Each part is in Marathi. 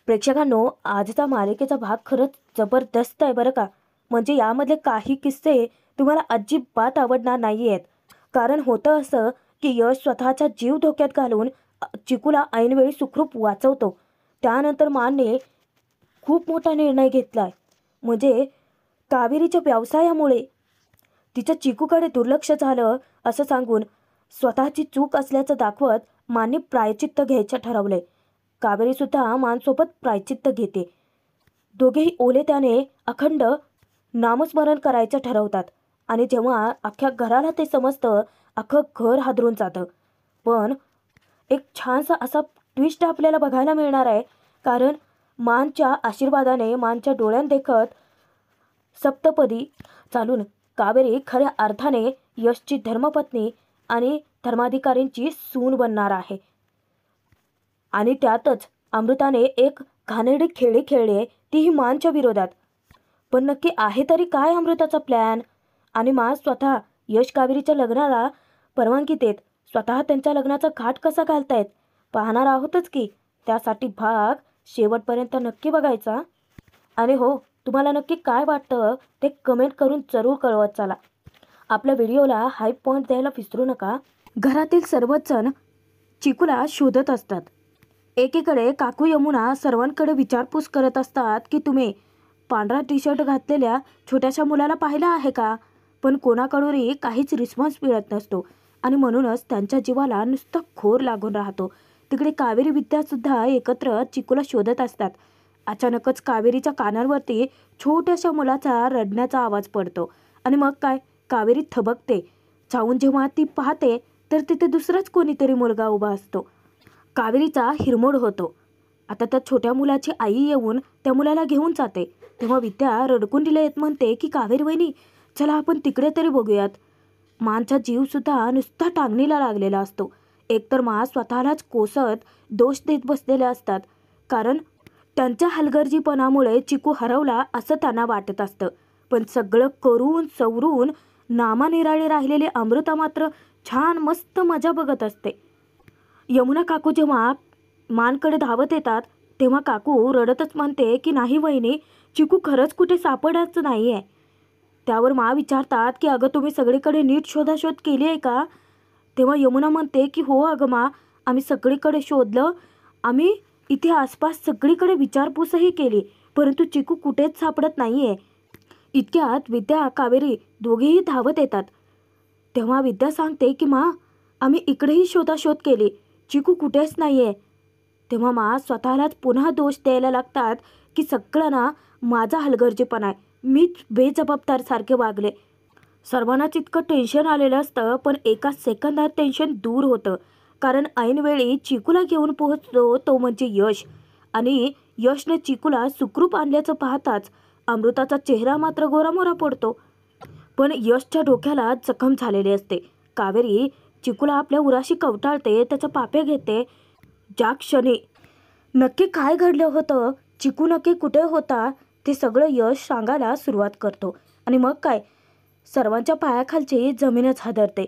प्रेक्षकांनो, आजचा मालिकेचा भाग खरंच जबरदस्त आहे बरं का. म्हणजे यामधले काही किस्से तुम्हाला अजिबात आवडणार नाही आहेत. कारण होतं असं की यश स्वतःचा जीव धोक्यात घालून चिकूला ऐनवेळी सुखरूप वाचवतो. त्यानंतर मानने खूप मोठा निर्णय घेतलाय. म्हणजे कावेरीच्या व्यवसायामुळे तिच्या चिकूकडे दुर्लक्ष झालं असं सांगून स्वतःची चूक असल्याचं दाखवत मानने प्रायचित्त घ्यायचं ठरवलंय. कावेरीसुद्धा मानसोबत प्रायचित्त घेते. दोघेही ओले त्याने अखंड नामस्मरण करायचं ठरवतात. आणि जेव्हा अख्ख्या घराला ते समजतं, अख्खं घर हादरून जातं. पण एक छानसा असा ट्विस्ट आपल्याला बघायला मिळणार आहे. कारण मानच्या आशीर्वादाने, मानच्या डोळ्यात देखत सप्तपदी चालून कावेरी खऱ्या अर्थाने यशची धर्मपत्नी आणि धर्माधिकारींची सून बनणार आहे. आणि त्यातच अमृताने एक घाणेरडी खेळी खेळली, तीही मानच्या विरोधात. पण नक्की आहे तरी काय अमृताचा प्लॅन? आणि मान स्वतः यश कावेरीच्या लग्नाला परवानगी देत स्वतः त्यांच्या लग्नाचा घाट कसा घालतायत पाहणार आहोतच की. त्यासाठी भाग शेवटपर्यंत नक्की बघायचा. आणि हो, तुम्हाला नक्की काय वाटतं ते कमेंट करून जरूर कळवत चला. आपल्या व्हिडिओला हाईप पॉईंट द्यायला विसरू नका. घरातील सर्वच जण चिकूला शोधत असतात. एकीकडे काकू यमुना सर्वांकडे विचारपूस करत असतात की तुम्ही पांढरा टी शर्ट घातलेल्या छोट्याशा मुलाला पाहिलं आहे का. पण कोणाकडूनही काहीच रिस्पॉन्स मिळत नसतो आणि म्हणूनच त्यांच्या जीवाला नुसतं खोर लागून राहतो. तिकडे कावेरी विद्यासुद्धा एकत्र चिकूला शोधत असतात. अचानकच कावेरीच्या कानांवरती छोट्याशा मुलाचा रडण्याचा आवाज पडतो. आणि मग काय, कावेरी थबकते. चावून जेव्हा ती पाहते तर तिथे दुसराच कोणीतरी मुलगा उभा असतो. कावेरीचा हिरमोड होतो. आता त्या छोट्या मुलाची आई येऊन त्या मुलाला घेऊन जाते. तेव्हा विद्या रडकुंडीला येत म्हणते की कावेरी वहिनी, चला आपण तिकडे तरी बघूयात. मानचा जीवसुद्धा नुसता टांगणीला लागलेला असतो. एकतर मा स्वतःलाच कोसत दोष देत बसलेले असतात. कारण त्यांच्या हलगर्जीपणामुळे चिकू हरवला असं त्यांना वाटत असतं. पण सगळं करून सवरून नामानिराळे राहिलेले अमृता मात्र छान मस्त मजा बघत असते. यमुना काकू जेव्हा मानकडे धावत येतात तेव्हा काकू रडतच म्हणते की नाही वहिनी, चिकू खरंच कुठे सापडायचं नाही आहे. त्यावर मा विचारतात की अगं तुम्ही सगळीकडे नीट शोधाशोध केली आहे का. तेव्हा यमुना म्हणते की हो अगं मा, आम्ही सगळीकडे शोधलं. आम्ही इथे आसपास सगळीकडे विचारपूसही केली, परंतु चिकू कुठेच सापडत नाही आहे. इतक्यात विद्या कावेरी दोघेही धावत येतात. तेव्हा विद्या सांगते की मा, आम्ही इकडेही शोधाशोध केली, चिकू कुठेच नाही आहे. तेव्हा मा स्वतःलाच पुन्हा दोष द्यायला लागतात की सगळं ना माझा हलगर्जीपणा आहे, मीच बेजबाबदार सारखे वागले. सर्वांनाच इतकं टेन्शन आलेलं असतं. पण एका सेकंदात टेन्शन दूर होतं. कारण ऐनवेळी चिकूला घेऊन पोहोचतो तो म्हणजे यश. आणि यशने चिकूला सुखरूप आणल्याचं पाहताच अमृताचा चेहरा मात्र गोरामोरा पडतो. पण यशच्या डोक्याला जखम झालेली असते. कावेरी चिकूला आपल्या उराशी कवटाळते, त्याच्या पाप्या घेते. ज्या क्षणी नक्की काय घडलं होतं, चिकू नक्की कुठे होता, ते सगळं यश सांगायला सुरुवात करतो. आणि मग काय, सर्वांच्या पायाखालची जमीनच हादरते.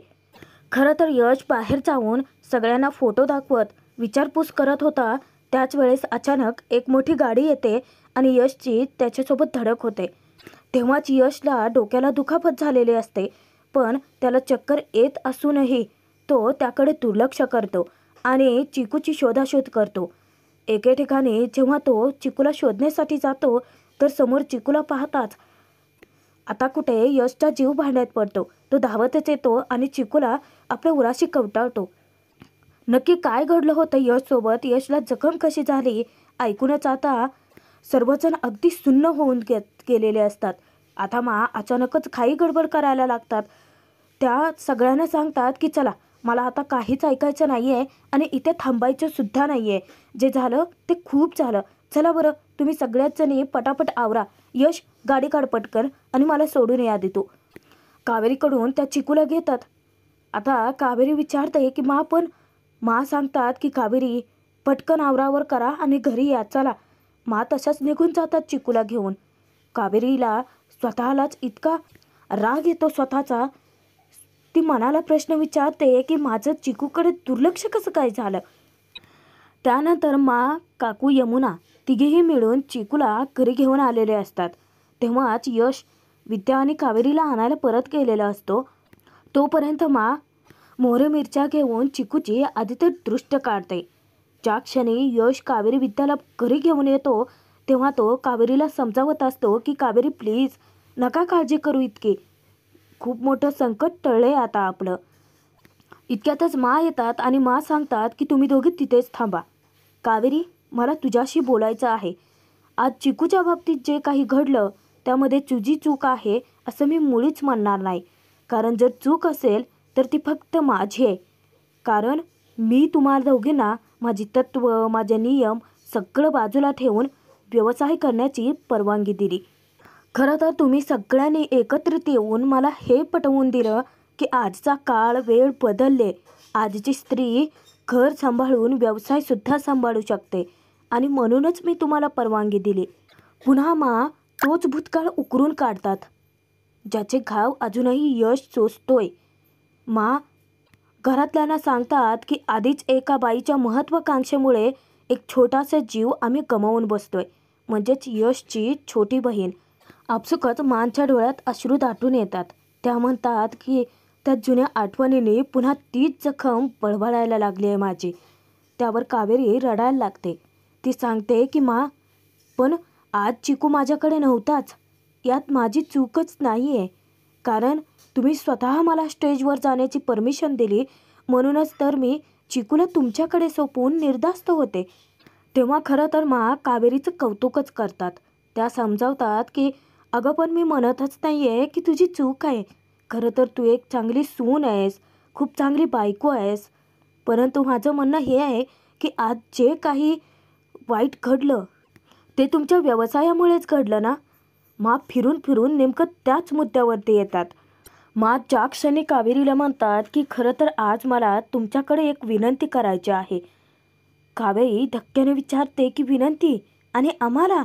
खरं तर यश बाहेर जाऊन सगळ्यांना फोटो दाखवत विचारपूस करत होता. त्याच वेळेस अचानक एक मोठी गाडी येते आणि यशची त्याच्यासोबत धडक होते. तेव्हाच यशला डोक्याला दुखापत झालेली असते. पण त्याला चक्कर येत असूनही तो त्याकडे दुर्लक्ष करतो आणि चिकूची शोधाशोध करतो. एके ठिकाणी जेव्हा तो चिकूला शोधण्यासाठी जातो तर समोर चिकूला पाहताच आता कुठे यशचा जीव भांड्यात पडतो. तो धावतच येतो आणि चिकूला आपल्या उराशी कवटाळतो. नक्की काय घडलं होतं यशसोबत, यशला जखम कशी झाली, ऐकूनच आता सर्वजण अगदी सुन्न होऊन गेलेले असतात. आता मा अचानकच घाई गडबड करायला लागतात. त्या सगळ्यांना सांगतात की चला, मला आता काहीच ऐकायचं नाही आहे आणि इथे थांबायचं सुद्धा नाही आहे. जे झालं ते खूप झालं. चला बरं, तुम्ही सगळ्याच जणी पटापट आवरा. यश, गाडी काढ पटकन आणि मला सोडून या देतो. कावेरीकडून त्या चिकूला घेतात. आता कावेरी विचारते की मा, पण मा सांगतात की कावेरी पटकन आवरावर करा आणि घरी या चला. मा तशाच निघून जातात चिकूला घेऊन. कावेरीला स्वतःलाच इतका राग येतो स्वतःचा. ती मनाला प्रश्न विचारते की माझं चिकूकडे दुर्लक्ष कसं काय झालं. त्यानंतर काकू यमुना तिघेही मिळून चिकूला घरी घेऊन आलेले असतात. तेव्हाच यश विद्या आणि कावेरीला आणायला परत गेलेला असतो. तोपर्यंत मोहरे मिरच्या घेऊन चिकूची आधी तर दृष्ट काढते. ज्या क्षणी यश कावेरी विद्याला घरी घेऊन येतो तेव्हा तो कावेरीला समजावत असतो की कावेरी प्लीज नका काळजी करू, इतकी खूप मोठं संकट टळले आता आपलं. इतक्यातच येतात आणि सांगतात की तुम्ही दोघे तिथेच थांबा. कावेरी, मला तुझ्याशी बोलायचं आहे. आज चिकूच्या बाबतीत जे काही घडलं त्यामध्ये तुझी चूक आहे असं मी मुळीच म्हणणार नाही. कारण जर चूक असेल तर ती फक्त माझी आहे. कारण मी तुम्हाला दोघींना माझी तत्त्व, माझे नियम सगळं बाजूला ठेवून व्यवसाय करण्याची परवानगी दिली. खरं तर तुम्ही सगळ्यांनी एकत्रित येऊन मला हे पटवून दिलं की आजचा काळ वेळ बदलले. आजची स्त्री घर सांभाळून व्यवसायसुद्धा सांभाळू शकते आणि म्हणूनच मी तुम्हाला परवानगी दिली. पुन्हा तोच भूतकाळ उकरून काढतात ज्याचे घाव अजूनही यश सोसतोय. घरातल्यांना सांगतात की आधीच एका बाईच्या महत्त्वाकांक्षेमुळे एक छोटासा जीव आम्ही गमावून बसतोय, म्हणजेच यशची छोटी बहीण. आपसुकच मांच्या डोळ्यात अश्रू दाटून येतात. त्या म्हणतात की त्या जुन्या आठवणींनी पुन्हा तीच जखम बळबळायला लागली आहे माझी. त्यावर कावेरी रडायला लागते. ती सांगते की पण आज चिकू माझ्याकडे नव्हताच. यात माझी चूकच नाही आहे. कारण तुम्ही स्वतः मला स्टेजवर जाण्याची परमिशन दिली, म्हणूनच तर मी चिकूला तुमच्याकडे सोपवून निर्धास्त होते. तेव्हा खरं तर कावेरीचं कौतुकच करतात. त्या समजावतात की अगं पण मी म्हणतच नाही आहे की तुझी चूक आहे. खरं तर तू एक चांगली सून आहेस, खूप चांगली बायको आहेस. परंतु माझं म्हणणं हे आहे की आज जे काही वाईट घडलं ते तुमच्या व्यवसायामुळेच घडलं ना. फिरून फिरून नेमकं त्याच मुद्द्यावरती येतात. ज्या क्षणी कावेरीला म्हणतात की खरं तर आज मला तुमच्याकडे एक विनंती करायची आहे. कावेरी धक्क्याने विचारते की विनंती? आणि आम्हाला?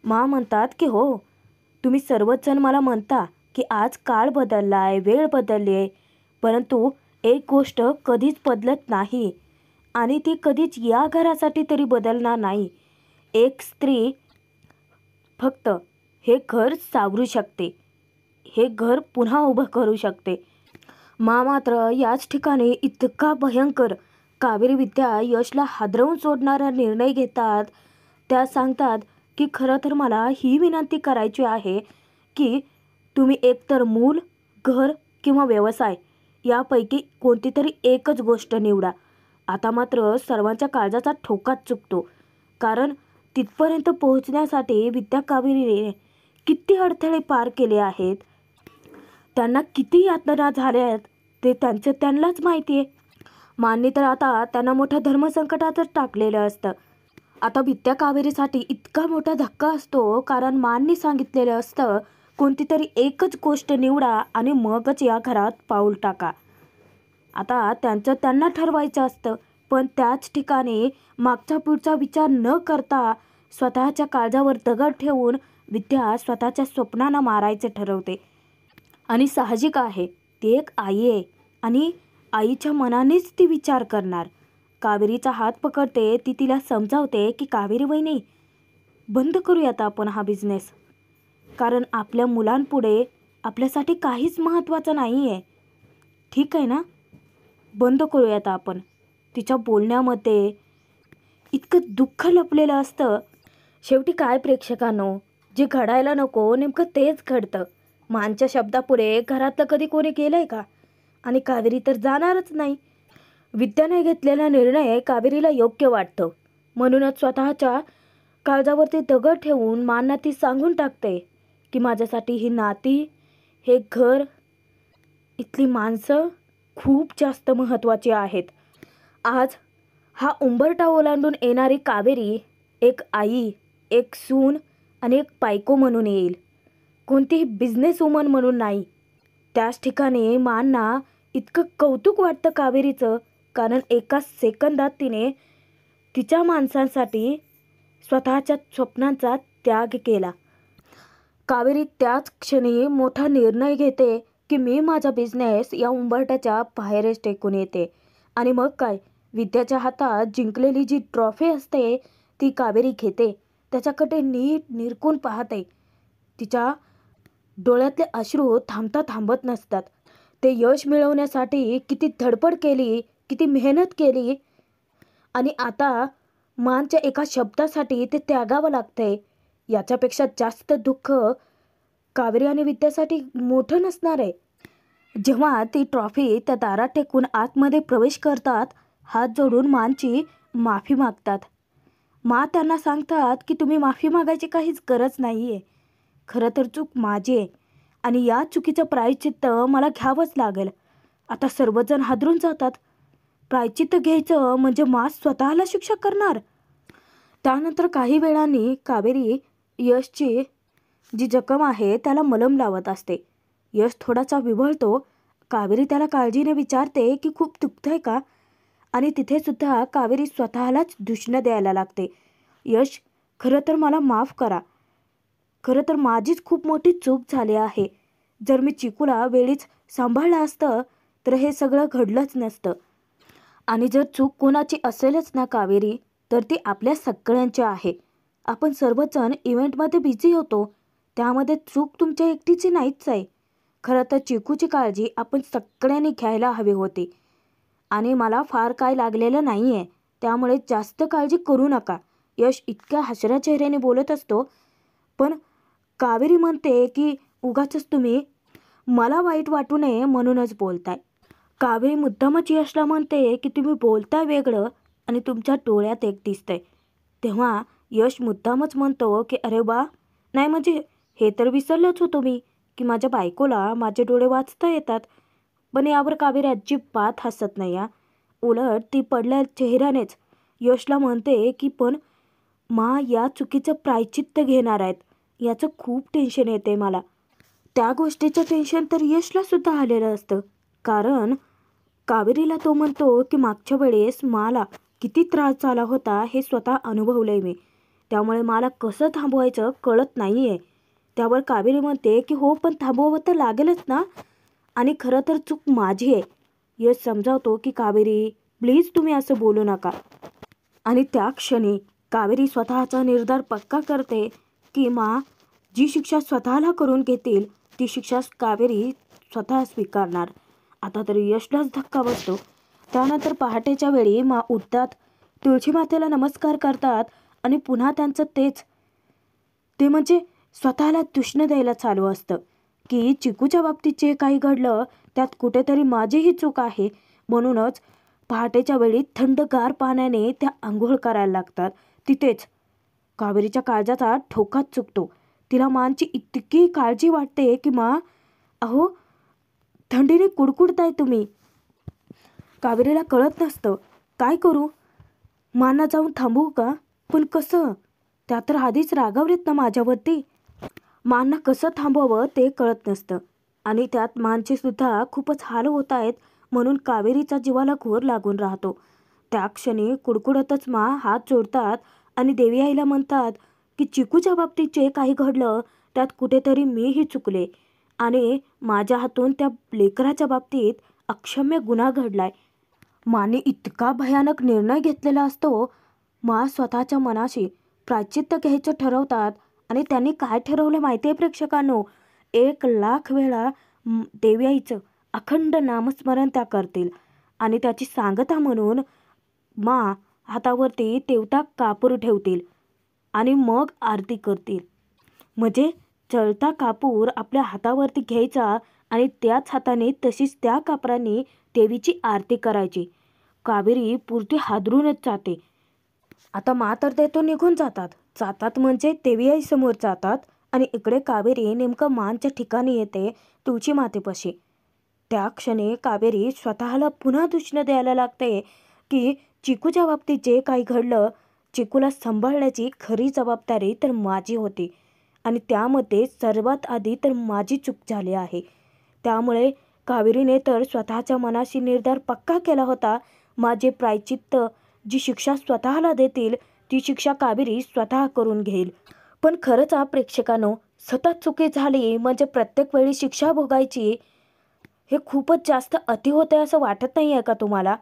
म्हणतात की हो, तुम्ही सर्वच जण मला म्हणता की आज काळ बदलला आहे, वेळ बदलली आहे, परंतु एक गोष्ट कधीच बदलत नाही आणि ती कधीच या घरासाठी तरी बदलणार नाही. एक स्त्री फक्त हे घर सावरू शकते, हे घर पुन्हा उभं करू शकते. मात्र याच ठिकाणी इतका भयंकर कावेरी विद्या यशला हादरवून सोडणारा निर्णय घेतात. त्या सांगतात की खरं तर मला ही विनंती करायची आहे की तुम्ही एकतर मूल, घर किंवा व्यवसाय यापैकी कोणती तरी एकच गोष्ट निवडा. आता मात्र सर्वांच्या काळजाचा ठोकाच चुकतो. कारण तिथपर्यंत पोहोचण्यासाठी विद्या कावेरीने किती अडथळे पार केले आहेत, त्यांना किती यातना झाल्या आहेत ते त्यांनाच माहिती आहे. माननी तर आता त्यांना मोठ्या धर्मसंकटातच टाकलेलं असतं. आता विद्या कावेरीसाठी इतका मोठा धक्का असतो कारण माननी सांगितलेलं असतं कोणती तरी एकच गोष्ट निवडा आणि मगच या घरात पाऊल टाका. आता त्यांना ठरवायचं असतं, पण त्याच ठिकाणी मागचा पुढचा विचार न करता स्वतःच्या काळजावर दगड ठेवून विद्या स्वतःच्या स्वप्नांना मारायचे ठरवते. आणि साहजिक आहे, ती एक आई आहे आणि आईच्या मनानेच ती विचार करणार. कावेरीचा हात पकडते. ती तिला समजावते की कावेरी वहिनी, बंद करूयात आपण हा बिझनेस. कारण आपल्या मुलांपुढे आपल्यासाठी काहीच महत्त्वाचं नाही आहे. ठीक आहे ना, बंद करूयात आपण. तिच्या बोलण्यामध्ये इतकं दुःख लपलेलं असतं. शेवटी काय प्रेक्षकांनो, जे घडायला नको नेमकं तेच घडतं. मानच्या शब्दापुढे घरातलं कधी कोणी गेलंय का? आणि कावेरी तर जाणारच नाही. विद्याने घेतलेला निर्णय कावेरीला योग्य वाटतो, म्हणूनच स्वतःच्या काळजावरती दगड ठेवून मानना ती सांगून टाकते की माझ्यासाठी ही नाती, हे घर, इथली माणसं खूप जास्त महत्त्वाची आहेत. आज हा उंबरठा ओलांडून येणारी कावेरी एक आई, एक सून आणि एक बायको म्हणून येईल, कोणतीही बिझनेस वुमन म्हणून नाही. त्याच ठिकाणी मानना इतकं कौतुक वाटतं कावेरीचं, कारण एका सेकंदात तिने तिच्या माणसांसाठी स्वतःच्या स्वप्नांचा त्याग केला. कावेरी त्याच क्षणी मोठा निर्णय घेते की मी माझा बिझनेस या उंबरठ्याच्या बाहेरच टेकून येते. आणि मग काय, विद्याच्या हातात जिंकलेली जी ट्रॉफी असते ती कावेरी घेते. त्याच्याकडे नीट निरखून पाहते. तिच्या डोळ्यातले अश्रू थांबत नसतात. ते यश मिळवण्यासाठी किती धडपड केली, किती मेहनत केली आणि आता मानच्या एका शब्दासाठी ते त्यागावं लागतंय. याच्यापेक्षा जास्त दुःख कावेरी आणि विद्यासाठी मोठं नसणार आहे. जेव्हा ती ट्रॉफी त्या दारात टेकून आतमध्ये प्रवेश करतात, हात जोडून मानची माफी मागतात. मा त्यांना सांगतात की तुम्ही माफी मागायची काहीच गरज नाही आहे. खरं तर चूक माझी आहे आणि या चुकीचं प्रायश्चित्त मला घ्यावंच लागेल. आता सर्वजण हादरून जातात. प्रायश्चित्त घ्यायचं म्हणजे मा स्वतःला शिक्षा करणार. त्यानंतर काही वेळांनी कावेरी यशची जी जखम आहे त्याला मलम लावत असते. यश थोडासा विव्हळतो. कावेरी त्याला काळजीने विचारते की खूप दुखतंय का? आणि तिथे सुद्धा कावेरी स्वतःलाच दूषणं द्यायला लागते. यश, खरं तर मला माफ करा. खरं तर माझीच खूप मोठी चूक झाली आहे. जर मी चिकूला वेळीच सांभाळलं असतं तर हे सगळं घडलंच नसतं. आणि जर चूक कोणाची असेलच ना कावेरी, तर ती आपल्या सगळ्यांची आहे. आपण सर्वजण इव्हेंटमध्ये बिझी होतो. त्यामध्ये चूक तुमच्या एकटीची नाहीच आहे. खरं तर चिकूची काळजी आपण सगळ्यांनी घ्यायला हवी होती. आणि मला फार काय लागलेलं नाही आहे, त्यामुळे जास्त काळजी करू नका. यश इतक्या हसऱ्या चेहऱ्याने बोलत असतो. पण कावेरी म्हणते की उगाचच तुम्ही मला वाईट वाटू नये म्हणूनच बोलताय. कावेरी मुद्दामच यशला म्हणते की तुम्ही बोलताय वेगळं आणि तुमच्या डोळ्यात एक दिसतंय. तेव्हा यश मुद्दामच म्हणतो की अरे वा, नाही म्हणजे हे तर विसरलंच होतो मी की माझ्या बायकोला माझे डोळे वाचता येतात. पण यावर कावेरी अजिबात हसत नाही. उलट ती पडल्या चेहऱ्यानेच यशला म्हणते की पण मा या चुकीचं प्रायश्चित्त घेणार आहेत, याचं खूप टेन्शन येते मला. त्या गोष्टीचं टेन्शन तर यशला सुद्धा आलेलं असतं. कारण कावेरीला तो म्हणतो की मागच्या वेळेस मला किती त्रास झाला होता हे स्वतः अनुभवलंय मी. त्यामुळे मला कसं थांबवायचं कळत नाही आहे. त्यावर कावेरी म्हणते की हो, पण थांबवावं तर लागेलच ना. आणि खरं तर चूक माझी आहे. यश समजावतो की कावेरी प्लीज तुम्ही असं बोलू नका. आणि त्या क्षणी कावेरी स्वतःचा निर्धार पक्का करते की मा जी शिक्षा स्वतःला करून घेतील ती शिक्षा कावेरी स्वतः स्वीकारणार. आता तरी यशलाच धक्का बसतो. त्यानंतर पहाटेच्या वेळी मा उठतात, तुळशी मातेला नमस्कार करतात आणि पुन्हा त्यांचं ते म्हणजे स्वतःला दूषणं द्यायला चालू असतं की चिकूच्या बाबतीत जे काही घडलं त्यात कुठेतरी माझीही चूक आहे. म्हणूनच पहाटेच्या वेळी थंडगार पाण्याने त्या आंघोळ करायला लागतात. तिथेच कावेरीच्या काळजाचा ठोकाच चुकतो. तिला मानची इतकी काळजी वाटते की मा, अहो थंडीने कुडकुडताय तुम्ही. कावेरीला कळत नसतं काय करू. मांना जाऊन थांबवू का? पण कसं? त्या तर आधीच रागावलेत ना माझ्यावरती. मांना कसं थांबवावं ते कळत नसतं. आणि त्यात मानचे सुद्धा खूपच हाल होत आहेत. म्हणून कावेरीचा जीवाला घोर लागून राहतो. त्या क्षणी कुडकुडतच मा हात जोडतात आणि देवी आईला म्हणतात की चिकूच्या बाबतीत जे काही घडलं त्यात कुठेतरी मीही चुकले आणि माझ्या हातून त्या लेकराच्या बाबतीत अक्षम्य गुन्हा घडलाय. माने इतका भयानक निर्णय घेतलेला असतो. मा स्वतःच्या मनाशी प्रायश्चित्त घ्यायचं ठरवतात आणि त्यांनी काय ठरवलं माहिती आहे प्रेक्षकांनो? 1,00,000 वेळा देवी आईचं अखंड नामस्मरण त्या करतील आणि त्याची सांगता म्हणून मा हातावरती तेवटा कापूर ठेवतील आणि मग आरती करतील. म्हणजे जळता कापूर आपल्या हातावरती घ्यायचा आणि त्याच हाताने तशीच त्या कापराने देवीची आरती करायची. कावेरी पुरती हादरूनच जाते. आता मा तर तेथून निघून जातात म्हणजे देवी आई समोर जातात आणि इकडे कावेरी नेमकं मानच्या ठिकाणी येते, तुळशी मातेपाशी. त्या क्षणी कावेरी स्वतःला पुन्हा दूषणं द्यायला लागते की चिकूच्या बाबतीत जे काही घडलं, चिकूला सांभाळण्याची खरी जबाबदारी तर माझी होती आणि त्यामध्ये सर्वात आधी तर माझी चूक झाली आहे. त्यामुळे कावेरीने तर स्वतःच्या मनाशी निर्धार पक्का केला होता, माझे प्रायश्चित्त जी शिक्षा स्वतःला देतील ती शिक्षा कावेरी स्वतः करून घेईल. पण खरंच प्रेक्षकांनो, सतत चुकी झाली म्हणजे प्रत्येक वेळी शिक्षा भोगायची हे खूपच जास्त अति होते असं वाटत नाही आहे का तुम्हाला?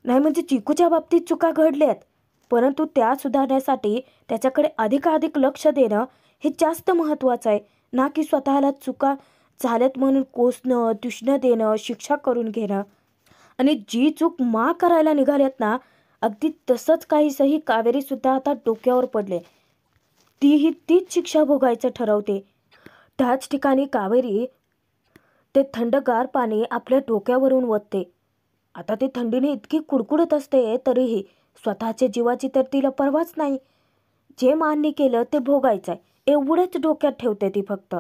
नाही म्हणजे चिकूच्या बाबतीत चुका घडल्यात, परंतु त्या सुधारण्यासाठी त्याच्याकडे अधिकाधिक लक्ष देणं हे जास्त महत्त्वाचं आहे, ना की स्वतःला चुका झाल्यात म्हणून कोसणं, ट्युशनं देणं, शिक्षा करून घेणं. आणि जी चूक करायला निघाल्यात ना, अगदी तसंच काहीसही कावेरीसुद्धा आता डोक्यावर पडले. तीही तीच शिक्षा भोगायचं ठरवते. त्याच ठिकाणी कावेरी ते थंडगार पाणी आपल्या डोक्यावरून ओतते. आता ते थंडीने इतकी कुडकुडत असते, तरीही स्वतःच्या जीवाची तर तिला पर्वाच नाही. जे मान्य केलं ते भोगायचं आहे एवढंच डोक्यात ठेवते ती फक्त.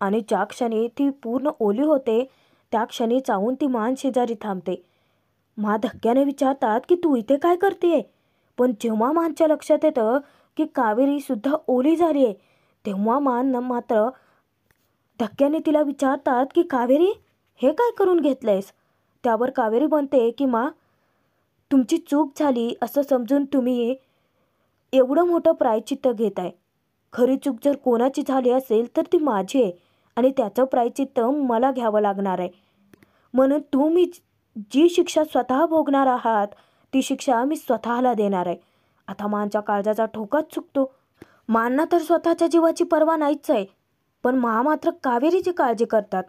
आणि ज्या क्षणी ती पूर्ण ओली होते त्या क्षणी चावून ती मान शेजारी थांबते. धक्क्याने विचारतात की तू इथे काय करतेय. पण जेव्हा मानच्या लक्षात येतं की कावेरी सुद्धा ओली झाली आहे, तेव्हा मान मात्र धक्क्याने तिला विचारतात की कावेरी हे काय करून घेतलंयस. त्यावर कावेरी म्हणते की तुमची चूक झाली असं समजून तुम्ही एवढं मोठं प्रायश्चित्त घेत आहे. खरी चूक जर कोणाची झाली असेल तर ती माझी आहे आणि त्याचं प्रायश्चित्त मला घ्यावं लागणार आहे. म्हणून तुम्ही जी शिक्षा स्वतः भोगणार आहात ती शिक्षा मी स्वतःला देणार आहे. आता मानच्या काळजाचा ठोकाच चुकतो. मानना तर स्वतःच्या जीवाची पर्वा नाहीच आहे, पण मात्र कावेरीची काळजी करतात.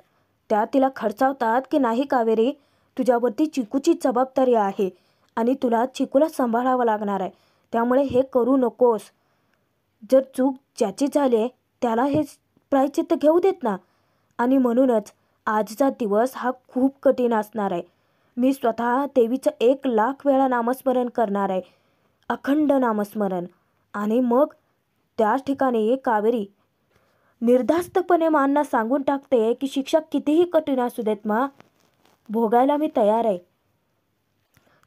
त्या तिला खडसावतात की नाही कावेरी, तुझ्यावरती चिकूची जबाबदारी आहे आणि तुला चिकूला सांभाळावं लागणार आहे, त्यामुळे हे करू नकोस. जर चूक ज्याची झाली त्याला हे प्रायश्चित्त घेऊ देत ना. आणि म्हणूनच आजचा दिवस हा खूप कठीण असणार आहे. मी स्वतः देवीचं 1,00,000 वेळा नामस्मरण करणार आहे, अखंड नामस्मरण. आणि मग त्याच ठिकाणी कावेरी निर्धास्तपणे मानना सांगून टाकते की शिक्षा कितीही कठीण असू देत भोगायला मी तयार आहे.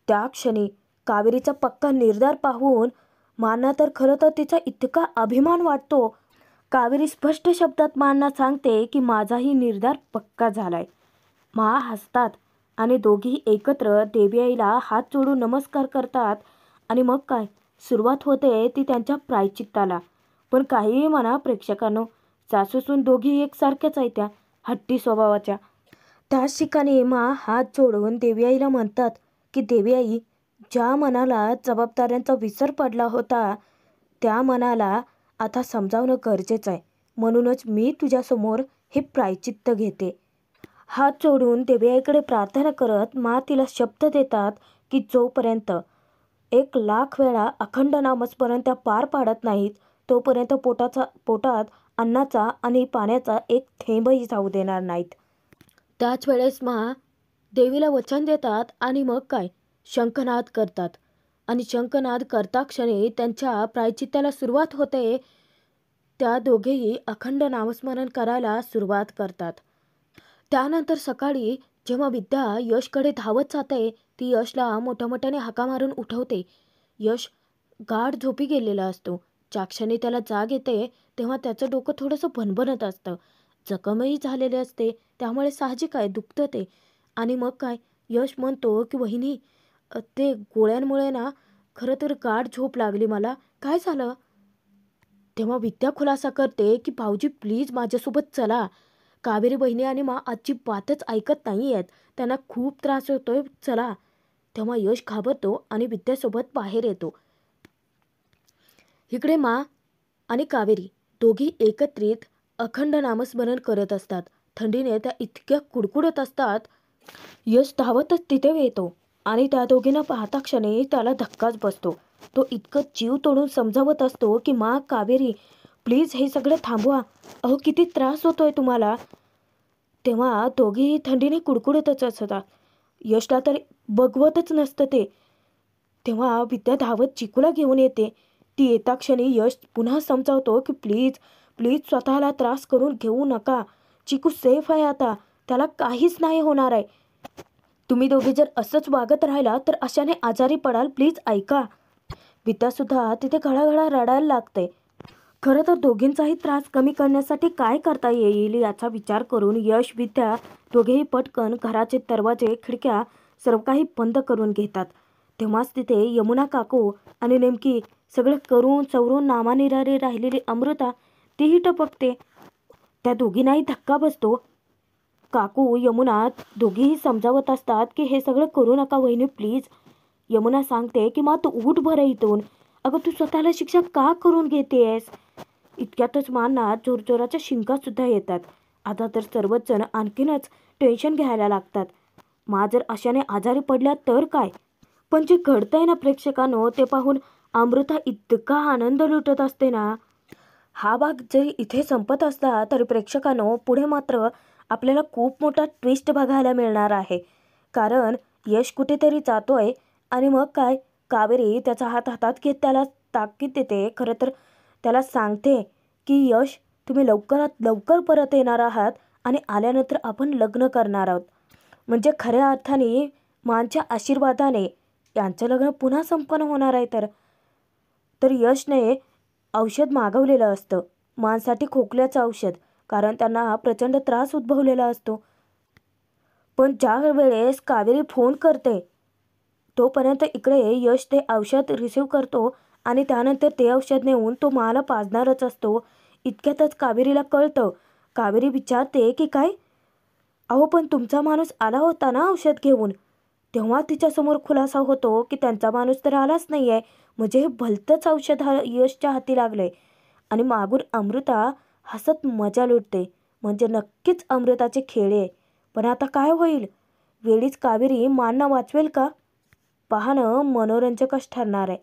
त्या क्षणी कावेरीचा पक्का निर्धार पाहून मानना तर खरं तर तिचा इतका अभिमान वाटतो. कावेरी स्पष्ट शब्दात मानना सांगते की माझाही निर्धार पक्का झालाय. हसतात आणि दोघीही एकत्र देवी आईला हात जोडून नमस्कार करतात. आणि मग काय सुरुवात होते ती त्यांच्या प्रायश्चित्ताला. पण काहीही म्हणा प्रेक्षकांनो, सासूसून दोघी एकसारख्याच आहेत, त्या हट्टी स्वभावाच्या. त्याच ठिकाणी हात जोडून देवी आईला म्हणतात की देवी आई, ज्या मनाला जबाबदाऱ्यांचा विसर पडला होता त्या मनाला आता समजावणं गरजेचं आहे. म्हणूनच मी तुझ्यासमोर हे प्रायश्चित्त घेते. हात जोडून देवी आईकडे प्रार्थना करत तिला शब्द देतात की जोपर्यंत 1,00,000 वेळा अखंड नामस्मरण त्या पार पाडत नाहीत तोपर्यंत पोटात अन्नाचा आणि पाण्याचा एक थेंबही जाऊ देणार नाहीत. त्याच वेळेस देवीला वचन देतात आणि मग काय शंखनाद करतात. आणि शंखनाद करता क्षणी त्यांच्या प्रायश्चित्ताला सुरुवात होते. त्या दोघेही अखंड नामस्मरण करायला सुरुवात करतात. त्यानंतर सकाळी जेव्हा विद्या यशकडे धावत जाते, ती यशला मोठ्याने हाका मारून उठवते. यश गाढ झोपी गेलेला असतो. ज्या क्षणी त्याला जाग येते तेव्हा त्याचं डोकं थोडंसं भणभणत असतं. जखमही झालेले असते, त्यामुळे साहजिक आहे दुखतं ते. आणि मग काय यश म्हणतो की वहिनी, ते गोळ्यांमुळे खरं तर गाढ झोप लागली मला, काय झालं. तेव्हा विद्या खुलासा करते की भाऊजी प्लीज माझ्यासोबत चला. कावेरी बहिणी आणि अजिबातच ऐकत नाही आहेत, त्यांना खूप त्रास होतोय, चला. तेव्हा यश घाबरतो आणि विद्यासोबत बाहेर येतो. इकडे आणि कावेरी दोघी एकत्रित अखंड नामस्मरण करत असतात. थंडीने त्या इतक्या कुडकुडत असतात. यश धावतच तिथे येतो आणि त्या दोघींना पाहता क्षणी त्याला धक्काच बसतो. तो इतकं जीव तोडून समजावत असतो की कावेरी प्लीज हे सगळं थांबवा, अहो किती त्रास होतोय तुम्हाला. तेव्हा दोघीही थंडीने कुडकुडतच असतात. यशला तर बघवतच नसतं ते. तेव्हा विद्या धावत चिकूला घेऊन येते. ती येता क्षणी यश पुन्हा समजावतो की प्लीज प्लीज स्वतःला त्रास करून घेऊ नका, चिकू सेफ आहे आता, त्याला काहीच नाही होणार आहे. तुम्ही दोघे जर असंच वागत राहिला तर अशाने आजारी पडाल, प्लीज ऐका. विद्यासुद्धा तिथे घळाघळा रडायला लागते. खरं तर दोघींचाही त्रास कमी करण्यासाठी काय करता येईल याचा विचार करून यश विद्या दोघेही पटकन घराचे दरवाजे खिडक्या सर्व काही बंद करून घेतात. तेव्हाच तिथे यमुना काकू आणि नेमकी सगळं करून चवरून नामानिरारी राहिलेली अमृता तीही टपकते. त्या दोघींनाही धक्का बसतो. काकू यमुना दोघीही समजावत असतात की हे सगळं करू नका वहिनी प्लीज. यमुना सांगते की मा तू उठ बरं इथून. अगं तू स्वतःला शिक्षा का करून घेतेस? इतक्यातच माना जोरजोराच्या शिंका सुद्धा येतात. आता तर सर्वच जण आणखीनच टेन्शन घ्यायला लागतात. मा जर अशाने आजारी पडल्या तर काय? पण जे घडतंय ना प्रेक्षकांनो, ते पाहून अमृता इतका आनंद लुटत असते ना. हा भाग जरी इथे संपत असला तरी प्रेक्षकांनो, पुढे मात्र आपल्याला खूप मोठा ट्विस्ट बघायला मिळणार आहे. कारण यश कुठेतरी जातोय आणि मग काय, कावेरी त्याचा हात हातात घेत त्याला ताकीद देते. खरं तर त्याला सांगते की यश, तुम्ही लवकरात लवकर परत येणार आहात आणि आल्यानंतर आपण लग्न करणार आहोत. म्हणजे खऱ्या अर्थाने मांच्या आशीर्वादाने यांचं लग्न पुन्हा संपन्न होणार आहे. तर यशने औषध मागवलेलं असतं, मांसाठी खोकल्याचं औषध, कारण त्यांना हा प्रचंड त्रास उद्भवलेला असतो. पण ज्या वेळेस कावेरी फोन करते तोपर्यंत इकडे यश ते औषध रिसीव करतो आणि त्यानंतर ते औषध नेऊन तो माला पाजणारच असतो. इतक्यातच कावेरीला कळतं. कावेरी विचारते की काय, अहो पण तुमचा माणूस आला होता ना औषध घेऊन? तेव्हा तिच्यासमोर खुलासा होतो की त्यांचा माणूस तर आलाच नाही आहे. म्हणजे हे भलतंच औषध यशच्या हाती लागलंय. आणि मागून अमृता हसत मजा लुटते. म्हणजे नक्कीच अमृताचे खेळ आहे. पण आता काय होईल? वेळीच कावेरी मांना वाचवेल का? पाहणं मनोरंजकच ठरणार आहे.